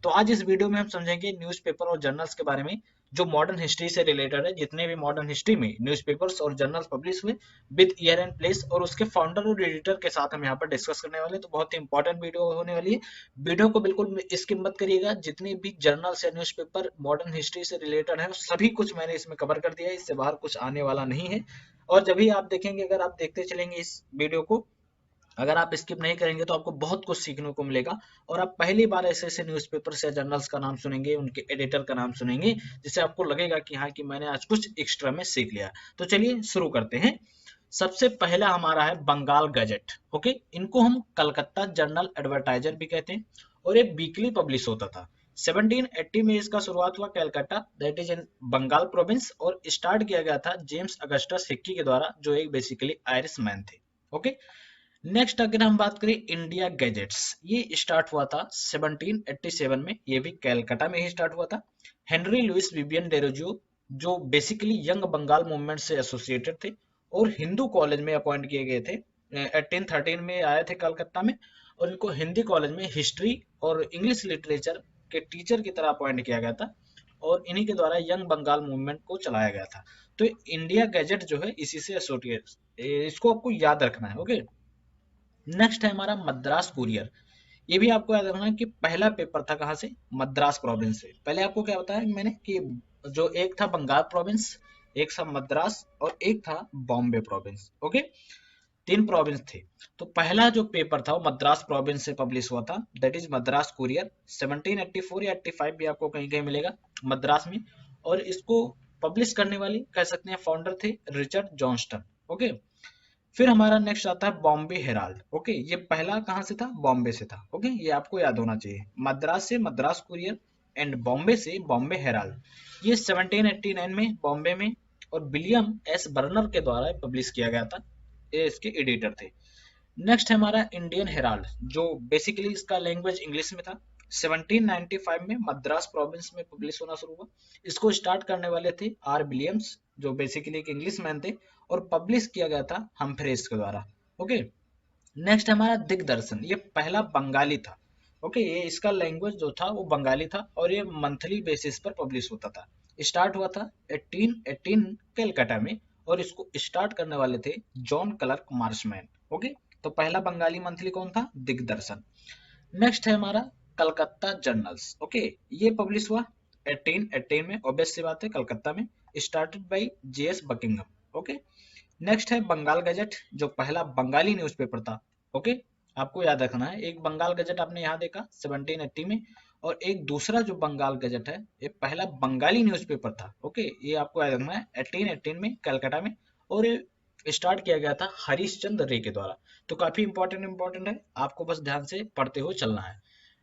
तो आज इस वीडियो में हम समझेंगे न्यूज़पेपर और जर्नल्स के बारे में, जो मॉडर्न हिस्ट्री से रिलेटेड है। जितने भी मॉडर्न हिस्ट्री में न्यूज़पेपर्स और जर्नल्स पब्लिश हुए विद ईयर एंड प्लेस, और उसके फाउंडर और एडिटर के साथ हम यहाँ पर डिस्कस करने वाले हैं। तो बहुत ही इंपॉर्टेंट वीडियो होने वाली है। वीडियो को बिल्कुल स्किप मत करिएगा। जितने भी जर्नल्स या न्यूज़पेपर मॉडर्न हिस्ट्री से रिलेटेड है सभी कुछ मैंने इसमें कवर कर दिया है, इससे बाहर कुछ आने वाला नहीं है। और जब भी आप देखेंगे, अगर आप देखते चलेंगे इस वीडियो को, अगर आप स्किप नहीं करेंगे तो आपको बहुत कुछ सीखने को मिलेगा। और आप पहली बार ऐसे ऐसे न्यूज़पेपर्स या जर्नल्स का नाम सुनेंगे, उनके एडिटर का नाम सुनेंगे, जिससे आपको लगेगा कि हाँ, कि मैंने आज कुछ एक्स्ट्रा में सीख लिया। तो चलिए शुरू करते हैं। सबसे पहला हमारा है बंगाल गजट। ओके, इनको हम कलकत्ता जर्नल एडवर्टाइजर भी कहते हैं, और ये वीकली पब्लिश होता था। 1780 में इसका शुरुआत हुआ Calcutta, that is in Bengal province, और स्टार्ट किया गया था जेम्स अगस्टस हिक्की के द्वारा, जो एक बेसिकली आयरिश मैन थे। ओके, नेक्स्ट अगर हम बात करें इंडिया गैजेट्स, ये स्टार्ट हुआ था 1787 में, ये भी कलकत्ता में ही स्टार्ट हुआ था। हेनरी लुइस विवियन डेरोजियो, जो बेसिकली यंग बंगाल मूवमेंट से एसोसिएटेड थे और हिंदू कॉलेज में अपॉइंट किए गए थे। 1813 में आए थे कलकत्ता में, और इनको हिंदी कॉलेज में हिस्ट्री और इंग्लिश लिटरेचर के टीचर की तरह अपॉइंट किया गया था, और इन्हीं के द्वारा यंग बंगाल मूवमेंट को चलाया गया था। तो इंडिया गैजेट जो है इसी से एसोसिएट, इसको आपको याद रखना है। ओके, नेक्स्ट है हमारा मद्रास कुरियर। ये भी आपको याद रखना है कि पहला पेपर था कहाँ से, मद्रास प्रोविंस से। पहले आपको क्या बताया मैंने कि जो एक था बंगाल प्रोविंस, एक था मद्रास, और एक था बॉम्बे प्रोविंस। ओके, तीन प्रोविंस थे। तो पहला जो पेपर था वो मद्रास प्रोविंस से पब्लिश हुआ था, दैट इज मद्रास कुरियर। 1784 या 85 भी आपको कहीं कहीं मिलेगा मद्रास में। और इसको पब्लिश करने वाली कह सकते हैं फाउंडर थे रिचर्ड जॉनस्टन। ओके, फिर हमारा नेक्स्ट आता है बॉम्बे हेराल्ड। ओके, ये पहला कहाँ से था, बॉम्बे से था। ओके, ये आपको याद होना चाहिए। मद्रास से मद्रास कुरियर, एंड बॉम्बे से बॉम्बे हेराल्ड। ये 1789 में बॉम्बे में और विलियम एस बर्नर के द्वारा पब्लिश किया गया था। ये इसके एडिटर थे। नेक्स्ट है हमारा इंडियन हेराल्ड, जो बेसिकली इसका लैंग्वेज इंग्लिश में था। 1795 में मद्रास प्रोविंस में पब्लिश होना शुरू हुआ। इसको स्टार्ट करने वाले थे आर विलियम्स, जो बेसिकली एक इंग्लिश मैन थे, और पब्लिश किया गया था हम्फ्रेस के द्वारा। ओके, नेक्स्ट हमारा दिग्दर्शन, ये पहला बंगाली था। ओके, ये इसका लैंग्वेज जो था वो बंगाली था, और ये मंथली बेसिस पर पब्लिश होता था। स्टार्ट हुआ था 1818 कलकत्ता में, और इसको स्टार्ट करने वाले थे जॉन क्लर्क मार्शमैन। ओके, तो पहला बंगाली मंथली कौन था, दिग्दर्शन। नेक्स्ट है हमारा कलकत्ता जर्नल्स। ओके, ये पब्लिश हुआ 1818 में, ऑब्वियस सी बात है कलकत्ता में, started by JS Buckingham. Okay, next है बंगाल गजट, जो पहला बंगाली न्यूज़पेपर था। ओके, आपको याद रखना है, एक बंगाल गजट आपने यहाँ देखा 1780 में, और एक दूसरा जो बंगाल गजट है ये पहला बंगाली न्यूज़पेपर था। ओके, ये आपको याद रखना है 1818 में कलकत्ता में, और ये स्टार्ट किया गया था हरीश चंद्र रे के द्वारा। तो काफी इंपॉर्टेंट है, आपको बस ध्यान से पढ़ते हुए चलना है।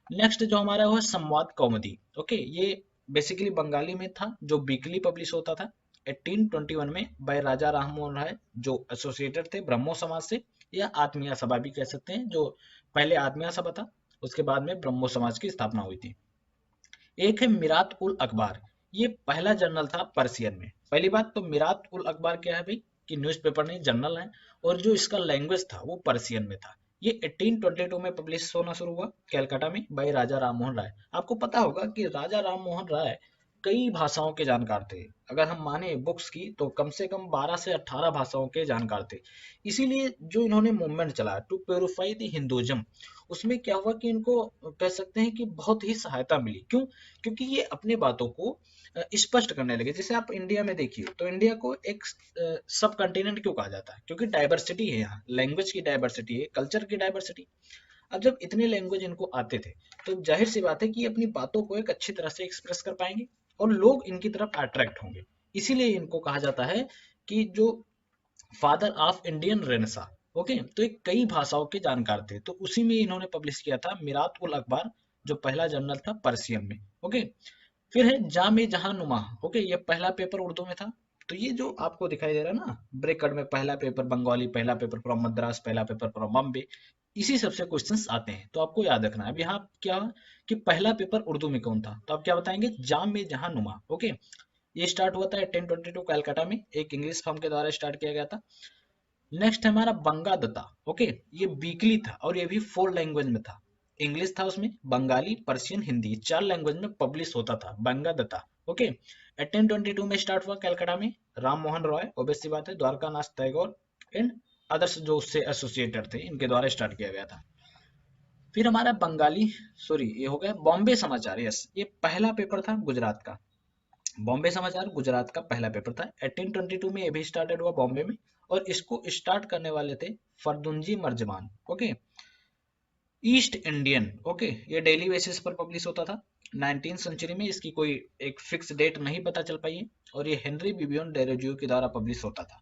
नेक्स्ट जो हमारा वो है संवाद कौमुदी। ओके, ये बेसिकली बंगाली में था, जो वीकली पब्लिश होता था 1821 में बाय राजा राममोहन राय, जो एसोसिएटेड थे ब्रह्मो समाज से, या आत्मीय सभा भी कह सकते हैं। जो पहले आत्मीय सभा था, उसके बाद में ब्रह्मो समाज की स्थापना हुई थी। एक है मिरात उल अखबार, ये पहला जर्नल था पर्सियन में। पहली बात तो मिरात उल अखबार क्या है भाई, कि न्यूज़पेपर नहीं, जर्नल है, और जो इसका लैंग्वेज था वो पर्सियन में था। ये 1822 में पब्लिश होना शुरू हुआ कलकत्ता में बाय राजा राममोहन राय। आपको पता होगा कि राजा राममोहन राय कई भाषाओं के जानकार थे। अगर हम माने बुक्स की, तो कम से कम 12 से 18 भाषाओं के जानकार थे। इसीलिए जो इन्होंने मूवमेंट चलाया टू प्योरीफाई द हिंदुइज्म, उसमें क्या हुआ कि इनको कह सकते हैं कि बहुत ही सहायता मिली। क्यों? क्योंकि ये अपनी बातों को स्पष्ट करने लगे। जैसे आप इंडिया में देखिए, तो इंडिया को एक सब कंटिनेंट क्यों कहा जाता है, क्योंकि डाइवर्सिटी है यहाँ, लैंग्वेज की डाइवर्सिटी है, कल्चर की डाइवर्सिटी। अब जब इतने लैंग्वेज इनको आते थे, तो जाहिर सी बात है कि ये अपनी बातों को एक अच्छी तरह से एक्सप्रेस कर पाएंगे, और लोग इनकी तरफ अट्रैक्ट होंगे। इसीलिए इनको कहा जाता है कि जो father of Indian Renaissance. Okay, तो ये कई भाषाओं के जानकार थे। तो उसी में इन्होंने पब्लिश किया था मिरात उल अखबार, जो पहला जर्नल था पर्सियन में। ओके, फिर है जामे जहां नुमा। ओके, ये पहला पेपर उर्दू में था। तो ये जो आपको दिखाई दे रहा है ना ब्रैकेट में, पहला पेपर बंगाली, पहला पेपर फ्रॉम मद्रास, पहला पेपर फ्रॉम बॉम्बे, इसी सबसे क्वेश्चंस आते हैं। तो आपको याद रखना है। अब यहाँ क्या कि पहला पेपर उर्दू में कौन था, तो आप क्या बताएंगे, जाम में जहां नुमा। ओके, ये स्टार्ट हुआ था 1822 कलकत्ता में, एक इंग्लिश फर्म के द्वारा स्टार्ट किया गया था। नेक्स्ट है हमारा बंगा दत्ता। ओके, ये वीकली था, और ये भी 4 लैंग्वेज में था। इंग्लिश था उसमें, बंगाली, पर्शियन, हिंदी, 4 लैंग्वेज में पब्लिश होता था बंगादत्ता। ओके, 1822 में स्टार्ट हुआ कलकत्ता में। राम मोहन रॉय, ऑब्वियस सी बात है, द्वारकानाथ टैगोर एंड अदर्स जो उससे एसोसिएटेड थे, इनके द्वारा स्टार्ट किया गया था। फिर हमारा बंगाली, सॉरी ये हो गया बॉम्बे समाचार, यस ये पहला पेपर था गुजरात का। बॉम्बे समाचार गुजरात का पहला पेपर था। 1822 में ये भी स्टार्टेड हुआ बॉम्बे में, और इसको स्टार्ट करने वाले थे Furdunji मर्जमान। Okay, east Indian, okay, ये डेली बेसिस पर पब्लिश होता था। 19th सेंचुरी में इसकी कोई एक फिक्स डेट नहीं पता चल पाई है, और ये हेनरी बिबियन डेरोजियो के द्वारा पब्लिश होता था।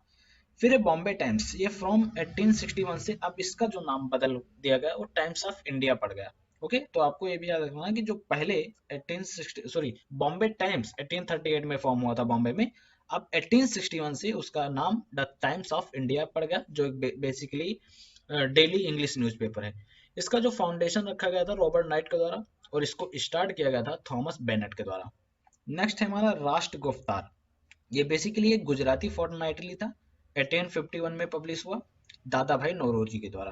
फिर है बॉम्बे टाइम्स, ये फ्रॉम 1861 से अब इसका जो नाम बदल दिया गया वो टाइम्स ऑफ इंडिया पड़ गया। ओके, तो आपको ये भी याद रखना कि जो पहले 1860 सॉरी बॉम्बे टाइम्स 1838 में फॉर्म हुआ था बॉम्बे में, अब 1861 से उसका नाम द टाइम्स ऑफ इंडिया पड़ गया, जो बेसिकली डेली इंग्लिश न्यूज़पेपर है। इसका जो फाउंडेशन रखा गया था रॉबर्ट नाइट के द्वारा, और इसको स्टार्ट किया गया था थॉमस बेनेट के द्वारा। नेक्स्ट है हमारा राष्ट्र गुफ्तार, ये बेसिकली एक गुजराती फोर्टनाइटली था, 1851 में पब्लिश हुआ दादा भाई नौरोजी के द्वारा।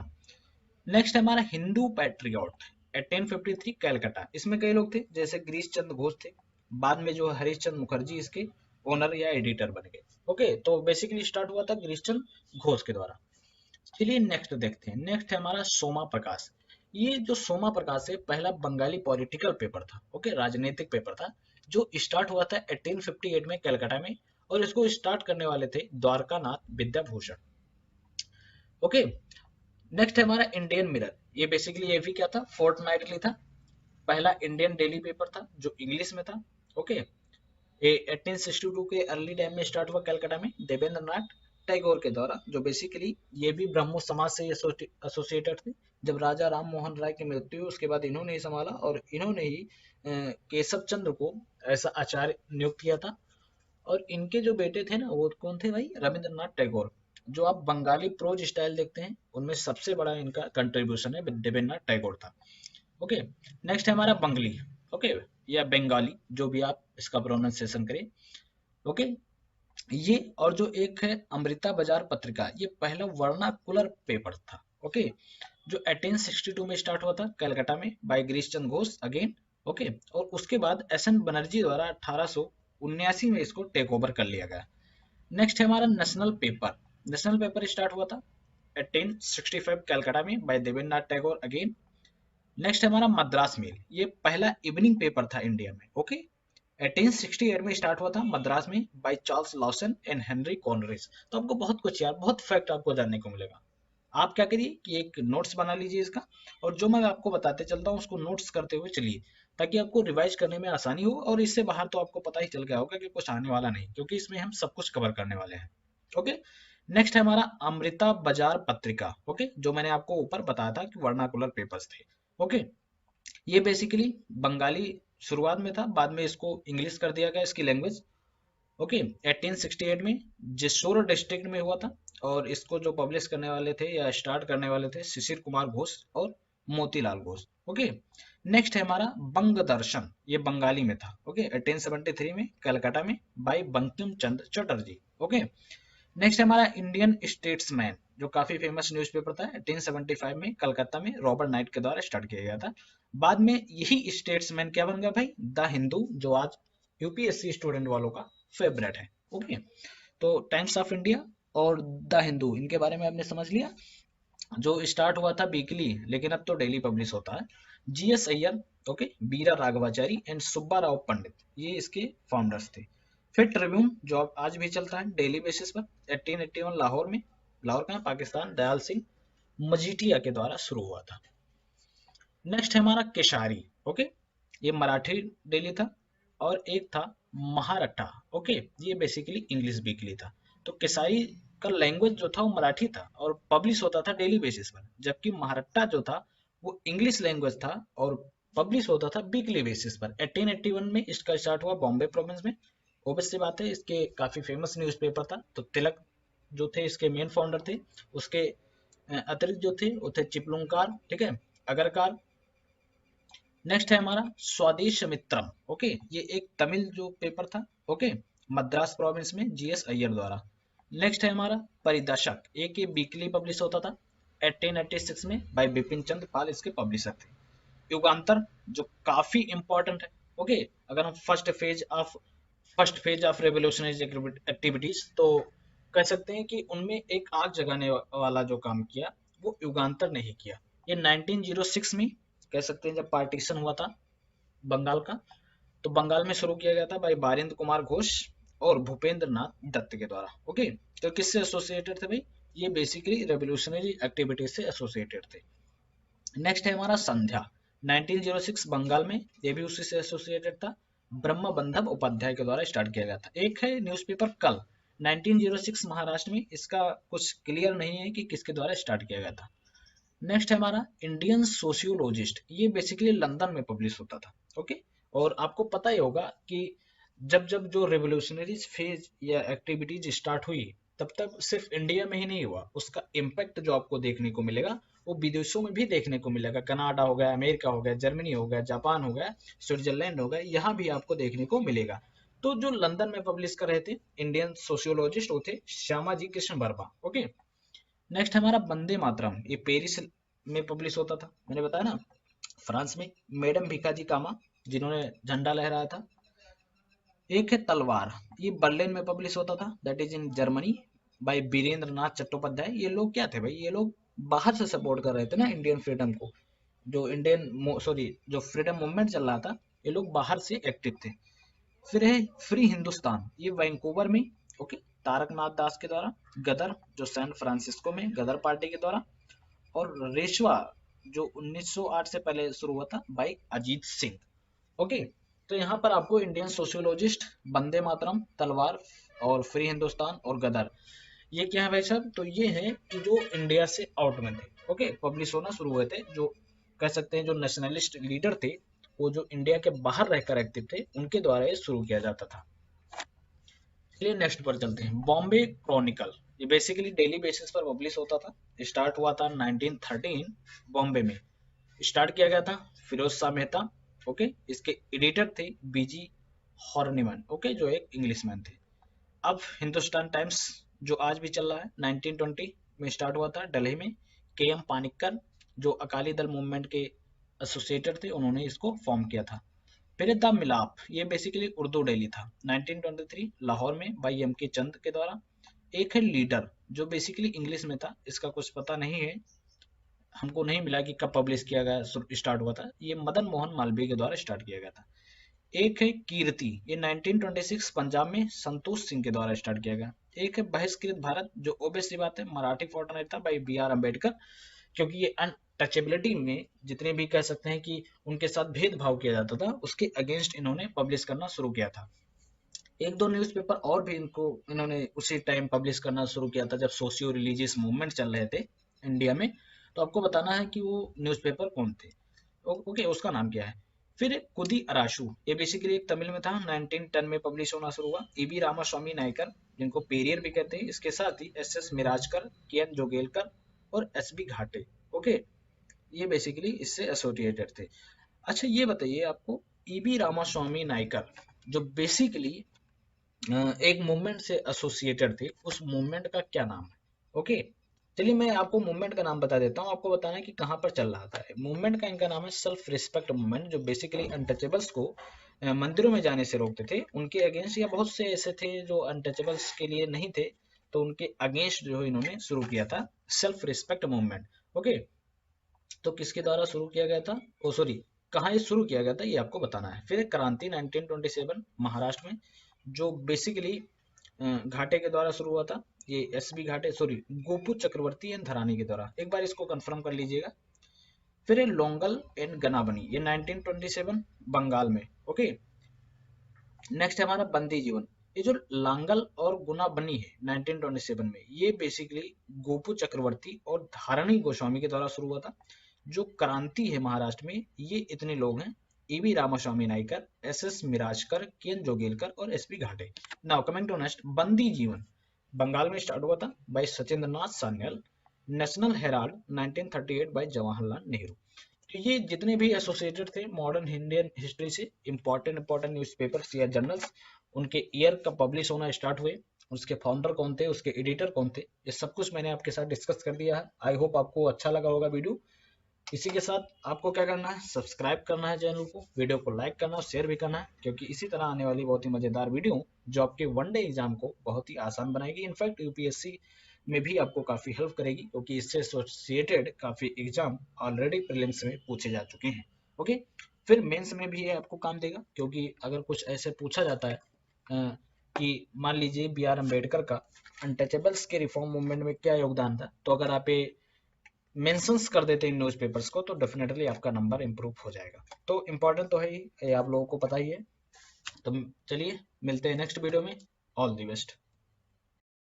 नेक्स्ट है हमारा हिंदू पैट्रियट, 1853 कैलकाटा। इसमें कई लोग थे, जैसे गिरीश चंद्र घोष थे, बाद में जो हरीश चंद्र मुखर्जी इसके ओनर या एडिटर बन गए। ओके, तो बेसिकली स्टार्ट हुआ था गिरीश चंद्र घोष के द्वारा। चलिए नेक्स्ट देखते हैं। नेक्स्ट है हमारा सोमा प्रकाश। ये जो सोमा प्रकाश है पहला बंगाली पॉलिटिकल पेपर था, ओके, राजनीतिक पेपर था, जो स्टार्ट हुआ था 1858 में कलकत्ता में, और इसको स्टार्ट करने वाले थे द्वारकानाथ विद्याभूषण। ओके, नेक्स्ट है हमारा इंडियन मिरर। ये बेसिकली ये भी क्या था, फोर्टनाइटली था, पहला इंडियन डेली पेपर था जो इंग्लिश में था। ओके, ये 1862 के अर्ली टाइम में स्टार्ट हुआ कलकत्ता में देवेंद्र नाथ टैगोर के द्वारा, जो बेसिकली ये भी ब्रह्मो समाज से एसोसिएटेड थे। जब राजा राम मोहन राय की मृत्यु हुई उसके बाद इन्होंने ही संभाला, और इन्होंने ही केशव चंद्र को ऐसा आचार्य नियुक्त किया था। और इनके जो बेटे थे ना वो कौन थे भाई, रविंद्रनाथ टैगोर। जो आप बंगाली प्रोज स्टाइल देखते हैं उनमें सबसे बड़ा इनका कंट्रीब्यूशन है देवेंद्रनाथ टैगोर था। ओके, नेक्स्ट है हमारा बंगली, ओके, या बंगाली, जो भी आप इसका प्रोनाउंसिएशन करें। ओके, ये और जो एक है अमृता बाजार पत्रिका, ये पहला वर्नाकुलर पेपर था। ओके, जो 1862 में स्टार्ट हुआ था कलकत्ता में bye Girish Chandra Ghosh again. Okay, और उसके बाद एस एन बनर्जी द्वारा 1879 में इसको टेक ओवर कर लिया गया। नेक्स्ट है हमारा national paper. National paper start हुआ था 1865 कलकत्ता में by Debendranath Tagore again. Next है हमारा मद्रास मेल, ये पहला इवनिंग पेपर था इंडिया में। ओके, 1868 में स्टार्ट हुआ था मद्रास में by Charles Lawson and Henry Cornish. तो आपको बहुत कुछ यार, बहुत फैक्ट आपको जानने को मिलेगा। आप क्या करिए कि एक नोट्स बना लीजिए इसका, और जो मैं आपको बताते चलता हूँ उसको नोट्स करते हुए चलिए, ताकि आपको रिवाइज करने में आसानी हो। और इससे बाहर तो आपको पता ही चल गया होगा कि कुछ आने वाला नहीं, क्योंकि इसमें हम सब कुछ कवर करने वाले हैं। ओके, नेक्स्ट है हमारा अमृता बाजार पत्रिका। ओके, जो मैंने आपको ऊपर बताया था कि वर्नाकुलर पेपर्स थे। ओके, ये बेसिकली बंगाली शुरुआत में था, बाद में इसको इंग्लिश कर दिया गया इसकी लैंग्वेज। ओके, 1868 में जेसोर डिस्ट्रिक्ट में हुआ था, और इसको जो पब्लिश करने वाले थे या स्टार्ट करने वाले थे शिशिर कुमार घोष और मोतीलाल घोष। ओके, नेक्स्ट है हमारा बंग दर्शन, ये बंगाली में था। ओके, 1873 में कलकत्ता में bye Bankim Chandra Chatterjee. Okay, next है हमारा इंडियन स्टेट्समैन, जो काफी फेमस न्यूज़पेपर था, 1875 में कलकत्ता में रॉबर्ट नाइट के द्वारा स्टार्ट किया गया था। बाद में यही स्टेट्समैन क्या बन गया भाई, द हिंदू, जो आज यूपीएससी स्टूडेंट वालों का फेवरेट है। ओके, तो टाइम्स ऑफ इंडिया और द हिंदू, इनके बारे में आपने समझ लिया। जो स्टार्ट हुआ था वीकली, लेकिन अब तो डेली पब्लिश होता है। जीएस अय्यर, ओके, बीरा राघवाचारी एंड सुब्बा राव पंडित, ये इसके फाउंडर्स थे। फिर ट्रिब्यून, जो अब आज भी चलता है डेली बेसिस पर, 1881 लाहौर में, लाहौर का पाकिस्तान, दयाल सिंह मजीठिया के द्वारा शुरू हुआ था। नेक्स्ट है हमारा केशारी। ओके, ये मराठी डेली था, और एक था महारठा। ओके, ये बेसिकली इंग्लिश वीकली था। तो केसारी का लैंग्वेज जो था वो मराठी था और पब्लिश होता था डेली बेसिस पर, जबकि महारठा जो था वो इंग्लिश लैंग्वेज था और पब्लिश होता था वीकली बेसिस पर। 1881 में इसका स्टार्ट हुआ बॉम्बे प्रोविंस में। ओबियस सी बात है, इसके काफी फेमस न्यूज़पेपर था। तो तिलक जो थे इसके मेन फाउंडर थे, उसके अतिरिक्त जो थे वो थे चिपलुंकार, ठीक है, अगरकार। नेक्स्ट है हमारा स्वदेश मित्रम। ओके, ये एक तमिल जो पेपर था, ओके, मद्रास प्रोविंस में जीएस अय्यर द्वारा। नेक्स्ट है हमारा परिदर्शक, एक ये वीकली पब्लिश होता था, 1886 में बाय बिपिन चंद्र पाल इसके पब्लिशर थे। युगांतर जो काफी इंपॉर्टेंट है। ओके, अगर हम first phase of revolutionary activities, तो कह सकते हैं कि उनमें एक आग जगाने वाला जो काम किया वो युगांतर ने ही किया। ये 1906 में कह सकते हैं जब पार्टीशन हुआ था बंगाल का, तो बंगाल में शुरू किया गया था भाई बारिंद्र कुमार घोष और भूपेंद्र नाथ दत्त के द्वारा। ओके, तो किससे एसोसिएटेड थे भाई? ये बेसिकली रेवोल्यूशनरी एक्टिविटीज से एसोसिएटेड थे। नेक्स्ट है हमारा संध्या, 1906 बंगाल में, ये भी उसी से एसोसिएटेड था। ब्रह्म बंधव उपाध्याय के द्वारा स्टार्ट किया गया था। एक है न्यूज़पेपर कल, 1906 महाराष्ट्र में, इसका कुछ क्लियर नहीं है कि किसके द्वारा स्टार्ट किया गया था। नेक्स्ट है हमारा इंडियन सोशियोलॉजिस्ट, ये बेसिकली लंदन में पब्लिश होता था। ओके, और आपको पता ही होगा कि जब जब जो रेवोल्यूशनरी फेज या एक्टिविटीज स्टार्ट हुई, तब तक सिर्फ इंडिया में ही नहीं हुआ, उसका इम्पैक्ट जो आपको देखने को मिलेगा वो विदेशों में भी देखने को मिलेगा। कनाडा हो गया, अमेरिका हो गया, जर्मनी हो गया, जापान हो गया, स्विट्जरलैंड हो गया, यहाँ भी आपको देखने को मिलेगा। तो जो लंदन में पब्लिश कर रहे थे इंडियन सोशियोलॉजिस्ट, वो थे श्यामाजी कृष्ण वर्मा। ओके, नेक्स्ट हमारा वंदे मातरम, ये पेरिस में पब्लिश होता था, मैंने बताया ना, फ्रांस में। मैडम भिकाजी कामा, जिन्होंने झंडा लहराया था। एक है तलवार, ये बर्लिन में पब्लिश होता था, that is in Germany, by Virendra Nath Chattopadhyay. ये लोग क्या थे भाई? ये लोग बाहर से सपोर्ट कर रहे थे ना इंडियन फ्रीडम को, जो जो फ्रीडम मूवमेंट चल रहा था, ये लोग बाहर से एक्टिव थे। फिर है फ्री हिंदुस्तान, ये वैंकूवर में, ओके, तारकनाथ दास के द्वारा। गदर, जो सैन फ्रांसिस्को में गदर पार्टी के द्वारा। और रेशवा, जो 1908 से पहले शुरू हुआ था, बाई अजीत सिंह। ओके, तो यहाँ पर आपको इंडियन सोशियोलॉजिस्ट, वंदे मातरम, तलवार और फ्री हिंदुस्तान और गदर, ये क्या है भाई साहब? तो ये है कि जो इंडिया से आउट में थे, ओके, पब्लिश होना शुरू हुए थे, जो कह सकते हैं जो नेशनलिस्ट लीडर थे, वो जो इंडिया के बाहर रहकर एक्टिव थे, उनके द्वारा ये शुरू किया जाता था। चलिए नेक्स्ट पर चलते हैं। बॉम्बे क्रॉनिकल, ये बेसिकली डेली बेसिस पर पब्लिश होता था। स्टार्ट हुआ था 1913 बॉम्बे में, स्टार्ट किया गया था फिरोज शाह मेहता। ओके, इसके एडिटर थे बीजी हॉर्निमन, ओके, जो एक इंग्लिशमैन थे। अब हिंदुस्तान टाइम्स, जो आज भी चल रहा है, 1920 में स्टार्ट हुआ था दिल्ली में। के एम पानिक्कर, जो अकाली दल मूवमेंट के एसोसिएटेड थे, उन्होंने इसको फॉर्म किया था। फिर द मिलाप, ये बेसिकली उर्दू डेली था, 1923 लाहौर में, बाई एम के चंद के द्वारा। एक है लीडर, जो बेसिकली इंग्लिश में था, इसका कुछ पता नहीं है, हमको नहीं मिला कि कब पब्लिश किया गया, स्टार्ट हुआ था। ये मदन मोहन मालवीय के द्वारा स्टार्ट किया गया था। एक है कीर्ति, ये 1926 पंजाब में संतोष सिंह के द्वारा स्टार्ट किया गया। एक है बहिष्कृत भारत, जो ओबेसली बात है मराठी फोर्टनाइट था बाई बी आर अम्बेडकर, क्योंकि ये अनटचेबिलिटी में जितने भी कह सकते हैं कि उनके साथ भेदभाव किया जाता था, उसके अगेंस्ट इन्होंने पब्लिश करना शुरू किया था। एक दो न्यूज़पेपर और भी इन्होंने उसी टाइम पब्लिश करना शुरू किया था जब सोशियो रिलीजियस मूवमेंट चल रहे थे इंडिया में। तो आपको बताना है कि वो न्यूज़पेपर कौन थे। ओके, उसका नाम क्या है। फिर कुदी अराशु, ये बेसिकली एक तमिल में था, 1910 में पब्लिश होना शुरू हुआ। ईबी रामास्वामी नायकर, जिनको पेरियर भी कहते हैं, इसके साथ ही एस एस मिराजकर, के एन जोगेलकर और एस बी घाटे। ओके, ये बेसिकली इससे एसोसिएटेड थे। अच्छा, ये बताइए आपको, ईबी रामास्वामी नायकर जो बेसिकली एक मूवमेंट से एसोसिएटेड थे, उस मूवमेंट का क्या नाम है? ओके, चलिए मैं आपको मूवमेंट का नाम बता देता हूँ, आपको बताना है कि कहाँ पर चल रहा था। मूवमेंट का इनका नाम है सेल्फ रिस्पेक्ट मूवमेंट, जो बेसिकली अनटचेबल्स को मंदिरों में जाने से रोकते थे, उनके अगेंस्ट, या बहुत से ऐसे थे जो अनटचेबल्स के लिए नहीं थे, तो उनके अगेंस्ट जो इन्होंने शुरू किया था सेल्फ रिस्पेक्ट मूवमेंट। ओके, तो किसके द्वारा शुरू किया गया था, ओ सॉरी, कहाँ ये शुरू किया गया था, ये आपको बताना है। फिर क्रांति 1927 महाराष्ट्र में, जो बेसिकली घाटे के द्वारा शुरू हुआ था। ये एस बी घाटे, सॉरी, गोपू चक्रवर्ती एंड धरानी के द्वारा, एक बार इसको कंफर्म कर लीजिएगा। फिर है लोंगल एंड गनाबनी, ये 1927 बंगाल में। ओके, नेक्स्ट है हमारा बंदी जीवन। ये जो लांगल और गुना बनी है 1927 में, ये बेसिकली गोपू चक्रवर्ती और धारणी गोस्वामी के द्वारा शुरू हुआ था। जो क्रांति है महाराष्ट्र में, ये इतने लोग हैं, ईवी रामास्वामी नायकर, एस एस मिराजकर, के एन जोगेलकर और S P Ghate. Now coming to next, Bandi Jiwan Bengal में स्टार्ट हुआ था by Satyendra Nath Sanyal. National herald 1938 by Jawaharlal Nehru. तो ये जितने भी एसोसिएटेड थे मॉडर्न इंडियन हिस्ट्री से, इंपॉर्टेंट न्यूज़पेपर्स या जर्नल्स, उनके ईयर का पब्लिश होना स्टार्ट हुए, उसके फाउंडर कौन थे, उसके एडिटर कौन थे, ये सब कुछ मैंने आपके साथ डिस्कस कर दिया है। आई होप आपको अच्छा लगा होगा वीडियो। इसी के साथ आपको क्या करना है, सब्सक्राइब करना है चैनल को, वीडियो को लाइक करना और शेयर भी करना है, क्योंकि इसी तरह आने वाली बहुत ही मजेदार वीडियो जो आपके वन डे एग्जाम को बहुत ही आसान बनाएगी। इनफैक्ट यूपीएससी में भी आपको काफी हेल्प करेगी, क्योंकि इससे एसोसिएटेड काफी एग्जाम ऑलरेडी प्रीलिम्स में पूछे जा चुके हैं। ओके, फिर मेंस में भी ये आपको काम देगा, क्योंकि अगर कुछ ऐसे पूछा जाता है कि मान लीजिए बी आर अम्बेडकर का अनटचेबल्स के रिफॉर्म मूवमेंट में क्या योगदान था, तो अगर आप ये मेंशंस कर देते हैं इन न्यूज़पेपर्स को, तो डेफिनेटली आपका नंबर इंप्रूव हो जाएगा। तो इम्पोर्टेंट तो है ही, ये आप लोगों को पता ही है। तो चलिए मिलते हैं नेक्स्ट वीडियो में। All the best.